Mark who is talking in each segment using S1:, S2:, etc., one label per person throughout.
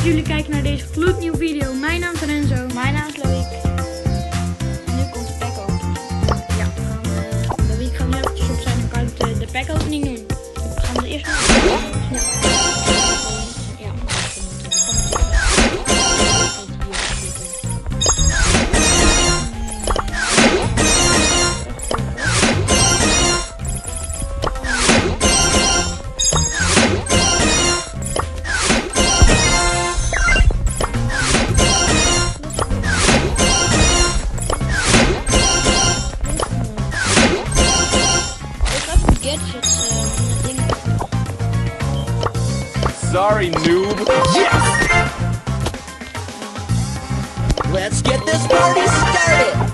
S1: jullie kijken naar deze gloednieuwe video. Mijn naam is Renzo.
S2: Mijn naam is Loïc. En nu komt de pack opening.
S1: Ja, Loïc gaat nu eventjes op zijn account de pack opening doen. Gaan we eerst doen? Ja. Ja.
S3: Sorry, noob. Yes! Let's get this party started!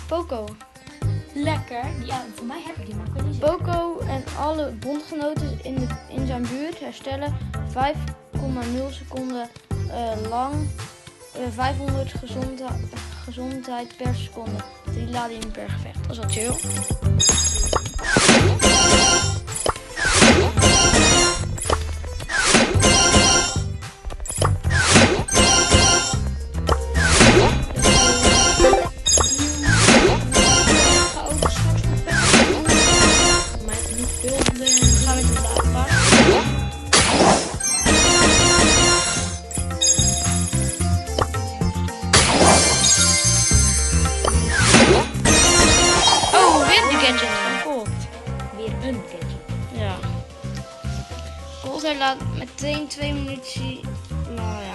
S1: Poco.
S2: Lekker. Ja, voor mij heb ik die, maar ik weet niet zeker.
S1: Poco en alle bondgenoten in zijn buurt herstellen 5,0 seconden lang 500 gezondheid per seconde. 3 ladingen per gevecht. Dat is wel chill. Hij laat meteen 2 munitie. Nou ja.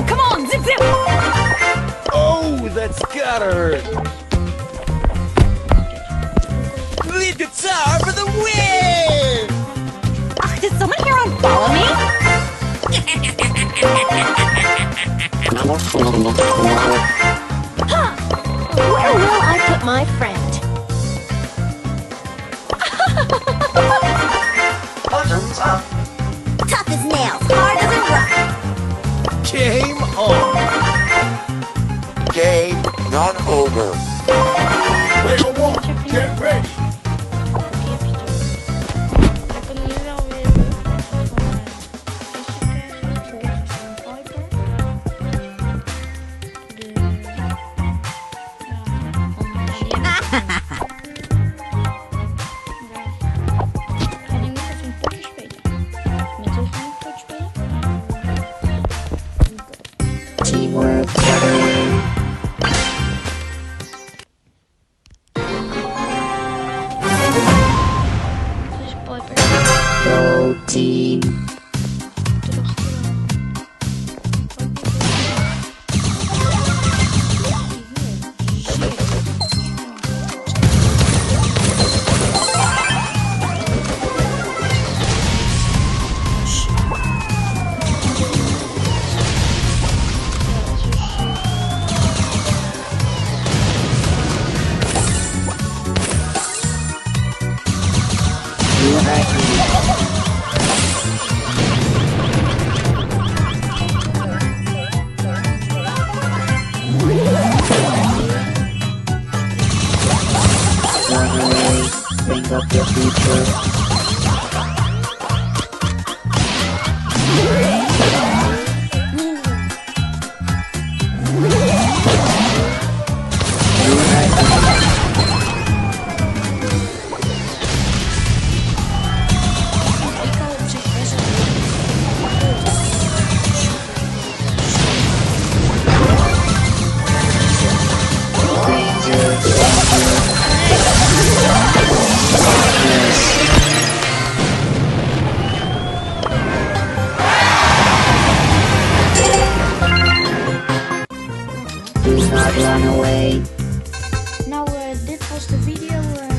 S2: Come on, zip zip!
S3: Oh, that's gotta hurt. Lead guitar for the win!
S2: Did someone here unfollow me? Huh? Where will I put my friend?
S4: Buttons up.
S2: Tough as nails.
S3: not over.
S4: Whale one, get ready.
S1: Die heb je toch. We kunnen nu wel weer van Viper. En die moet even een potje spelen. Met wie gaan we een potje spelen?
S3: Teamwork.
S1: Dit is Piper.
S3: Go team.
S1: Terug.
S3: Bring up your future.
S2: Ik kan op zich best wel.
S3: Do not run away.
S2: Nou, dit was de video.